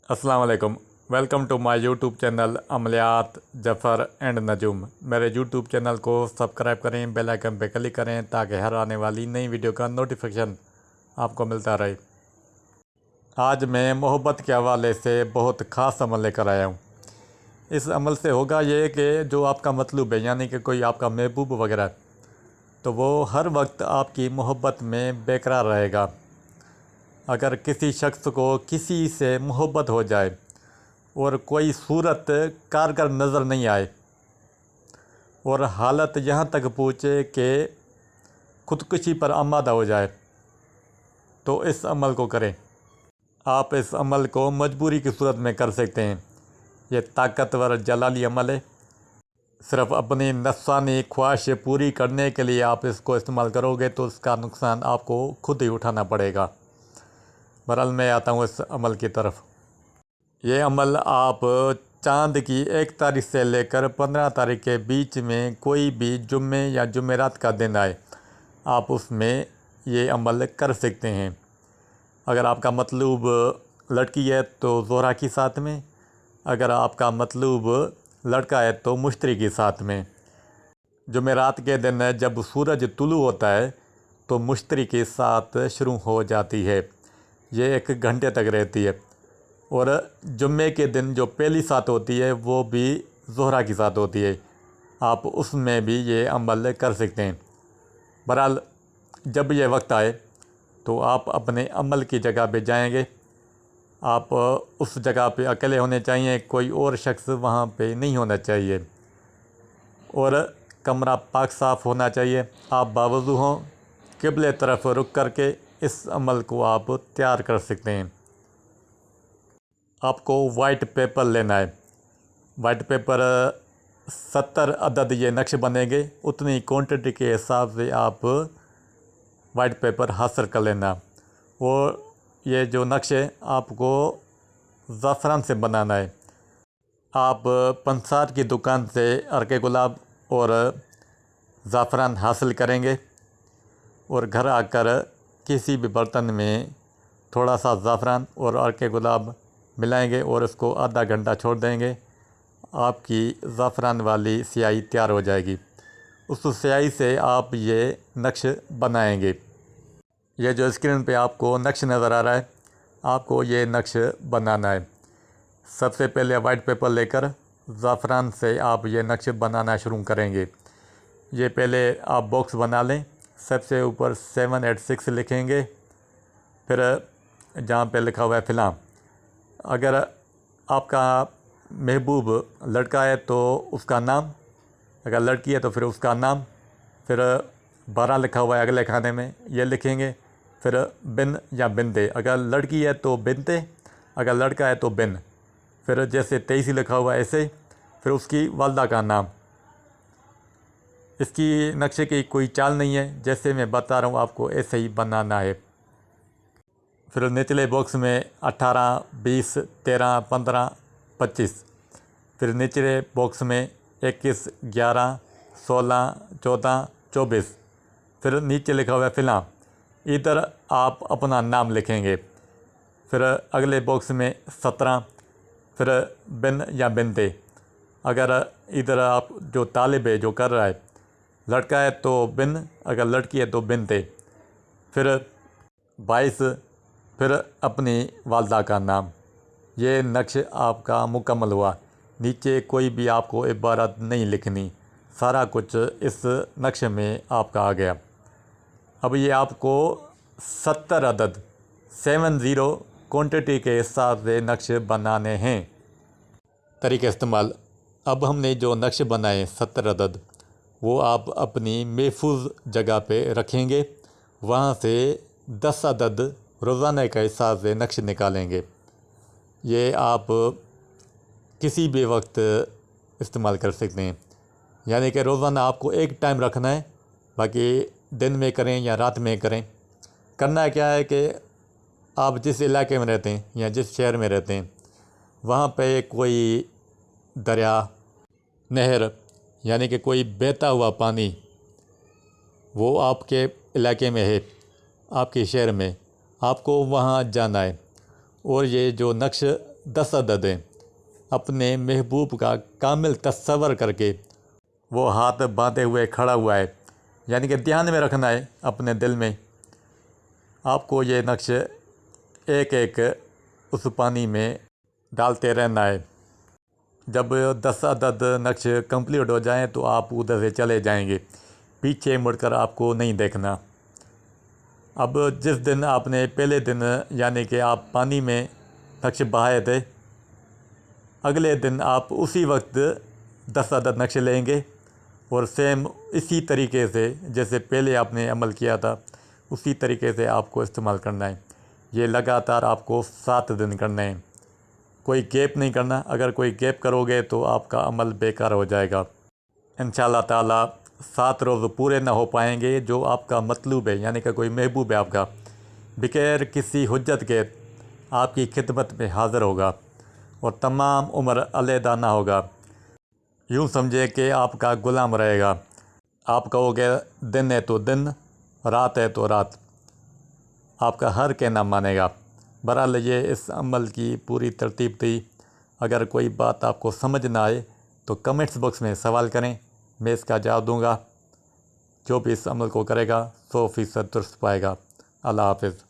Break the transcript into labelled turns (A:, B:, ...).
A: अस्सलाम वालेकुम। Welcome to my YouTube channel अमलियात जफ़र एंड नजूम। मेरे यूट्यूब चैनल को सब्सक्राइब करें, बेल आइकन पे क्लिक करें ताकि हर आने वाली नई वीडियो का नोटिफिकेशन आपको मिलता रहे। आज मैं मोहब्बत के हवाले से बहुत ख़ास अमल लेकर आया हूँ। इस अमल से होगा ये कि जो आपका मतलूब है, यानी कि कोई आपका महबूब वगैरह, तो वो हर वक्त आपकी मोहब्बत में बेकरार रहेगा। अगर किसी शख्स को किसी से मोहब्बत हो जाए और कोई सूरत कारगर नज़र नहीं आए और हालत यहाँ तक पहुँचे कि ख़ुदकुशी पर आमादा हो जाए, तो इस अमल को करें। आप इस अमल को मजबूरी की सूरत में कर सकते हैं। ये ताकतवर जलाली अमल है। सिर्फ़ अपनी नफ़सानी ख्वाहिश पूरी करने के लिए आप इसको इस्तेमाल करोगे तो उसका नुकसान आपको खुद ही उठाना पड़ेगा। बहरहाल मैं आता हूँ इस अमल की तरफ। ये अमल आप चाँद की 1 तारीख से लेकर 15 तारीख के बीच में कोई भी जुम्मे या जुमेरात का दिन आए, आप उसमें ये अमल कर सकते हैं। अगर आपका मतलूब लड़की है तो ज़ोहरा की साथ में, अगर आपका मतलूब लड़का है तो मुश्तरी की साथ में। जुमेरात के दिन जब सूरज तुलू होता है तो मुश्तरी के साथ शुरू हो जाती है। ये 1 घंटे तक रहती है। और जुम्मे के दिन जो पहली सात होती है वो भी ज़ोहरा की साथ होती है। आप उसमें भी ये अमल कर सकते हैं। बहरहाल जब ये वक्त आए तो आप अपने अमल की जगह पे जाएंगे। आप उस जगह पे अकेले होने चाहिए, कोई और शख्स वहाँ पे नहीं होना चाहिए और कमरा पाक साफ़ होना चाहिए। आप बावज़ू हों, क़िबले तरफ रुख करके इस अमल को आप तैयार कर सकते हैं। आपको वाइट पेपर लेना है। वाइट पेपर 70 अदद ये नक्श बनेंगे। उतनी क्वांटिटी के हिसाब से आप वाइट पेपर हासिल कर लेना। और ये जो नक्श है आपको ज़ाफ़रान से बनाना है। आप पंसार की दुकान से अर्के गुलाब और ज़ाफ़रान हासिल करेंगे और घर आकर किसी भी बर्तन में थोड़ा सा ज़ाफ़रान और अर्के गुलाब मिलाएंगे और उसको आधा घंटा छोड़ देंगे। आपकी ज़ाफ़रान वाली स्याही तैयार हो जाएगी। उस स्याही से आप ये नक्श बनाएंगे। ये जो स्क्रीन पे आपको नक्श नज़र आ रहा है, आपको ये नक्श बनाना है। सबसे पहले वाइट पेपर लेकर ज़ाफ़रान से आप ये नक्श बनाना शुरू करेंगे। ये पहले आप बॉक्स बना लें। सबसे ऊपर 786 लिखेंगे। फिर जहाँ पे लिखा हुआ है फ़िल्म, अगर आपका महबूब लड़का है तो उसका नाम, अगर लड़की है तो फिर उसका नाम, फिर 12 लिखा हुआ है अगले खाने में, ये लिखेंगे। फिर बिन या बिनते, अगर लड़की है तो बिनते, अगर लड़का है तो बिन। फिर जैसे 23 लिखा हुआ है ऐसे, फिर उसकी वालदा का नाम। इसकी नक्शे की कोई चाल नहीं है, जैसे मैं बता रहा हूँ आपको ऐसे ही बनाना है। फिर निचले बॉक्स में 18, 20, 13, 15, 25। फिर निचले बॉक्स में 21, 11, 16, 14, 24। फिर नीचे लिखा हुआ है फ़िल्म, इधर आप अपना नाम लिखेंगे। फिर अगले बॉक्स में 17। फिर बिन या बिनते, अगर इधर आप जो तालिब है जो कर रहा है, लड़का है तो बिन, अगर लड़की है तो बिनते। फिर 22। फिर अपनी वालदा का नाम। ये नक्श आपका मुकम्मल हुआ। नीचे कोई भी आपको इबारत नहीं लिखनी, सारा कुछ इस नक्श में आपका आ गया। अब ये आपको 70 अदद 70 क्वांटिटी के हिसाब से नक्श बनाने हैं। तरीक़ा इस्तेमाल, अब हमने जो नक्श बनाए 70 अदद, वो आप अपनी महफूज जगह पे रखेंगे। वहाँ से 10 अदद रोज़ाना के हिसाब से नक्श निकालेंगे। ये आप किसी भी वक्त इस्तेमाल कर सकते हैं, यानी कि रोज़ाना आपको एक टाइम रखना है, बाकी दिन में करें या रात में करें। करना क्या है कि आप जिस इलाके में रहते हैं या जिस शहर में रहते हैं, वहाँ पे कोई दरिया, नहर, यानी कि कोई बहता हुआ पानी वो आपके इलाके में है, आपके शहर में, आपको वहाँ जाना है और ये जो नक्श 10 عددیں اپنے محبوب کا کامل تصور کر کے وہ ہاتھ باندھے ہوئے کھڑا ہوا ہے، یعنی کہ دھیان میں رکھنا ہے اپنے دل میں۔ آپ کو یہ نقش ایک ایک اس پانی میں ڈالتے رہنا ہے۔ جب 10 عدد نقش کمپلیٹ ہو جائیں تو آپ ادھر سے چلے جائیں گے، پیچھے مڑ کر آپ کو نہیں دیکھنا۔ اب جس دن آپ نے پہلے دن یعنی کہ آپ پانی میں نقش بہائے تھے، اگلے دن آپ اسی وقت 10 عدد نقش لیں گے اور سیم اسی طریقے سے جیسے پہلے آپ نے عمل کیا تھا اسی طریقے سے آپ کو استعمال کرنا ہے۔ یہ لگاتار آپ کو 7 دن کرنے ہیں، کوئی گیپ نہیں کرنا۔ اگر کوئی گیپ کرو گے تو آپ کا عمل بیکار ہو جائے گا۔ انشاءاللہ تعالیٰ 7 روز پورے نہ ہو پائیں گے جو آپ کا مطلوب ہے، یعنی کہ کوئی محبوب ہے آپ کا، بغیر کسی حجت کے آپ کی خدمت میں حاضر ہوگا اور تمام عمر علیحدہ نہ ہوگا۔ یوں سمجھے کہ آپ کا غلام رہے گا۔ آپ کہو گے دن ہے تو دن، رات ہے تو رات، آپ کا ہر کہنا مانے گا۔ بہرحال یہ اس عمل کی پوری ترتیب تھی۔ اگر کوئی بات آپ کو سمجھ نہ آئے تو کمنٹس باکس میں سوال کریں، میں اس کا جواب دوں گا۔ جو بھی اس عمل کو کرے گا 100% درست پائے گا۔ اللہ حافظ۔